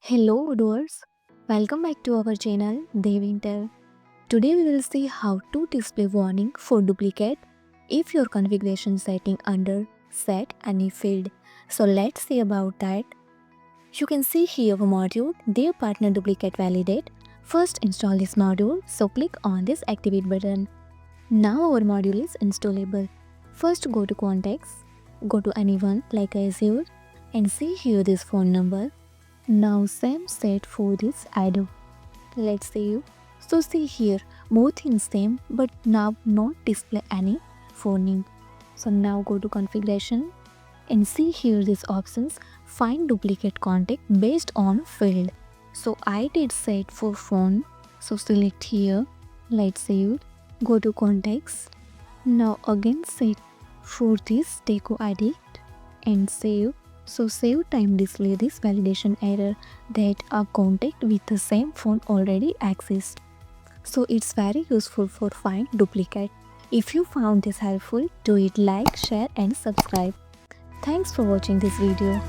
Hello, doers. Welcome back to our channel, Devintelle. Today we will see how to display warning for duplicate if your configuration setting under set any field. So let's see about that. You can see here a module, Dev Partner Duplicate Validate. First install this module, so click on this activate button. Now our module is installable. First go to contacts, go to anyone like Azure and see here this phone number. Now same set for this Odoo. Let's save. So see here, both in same but now not display any phone name. So now go to configuration and see here these options, find duplicate contact based on field. So I did set for phone. So select here, let's save. Go to contacts. Now again set for this Deco ID and save. So save time display this validation error that a contact with the same phone already exists. So it's very useful for find duplicate. If you found this helpful, do it like, share and subscribe. Thanks for watching this video.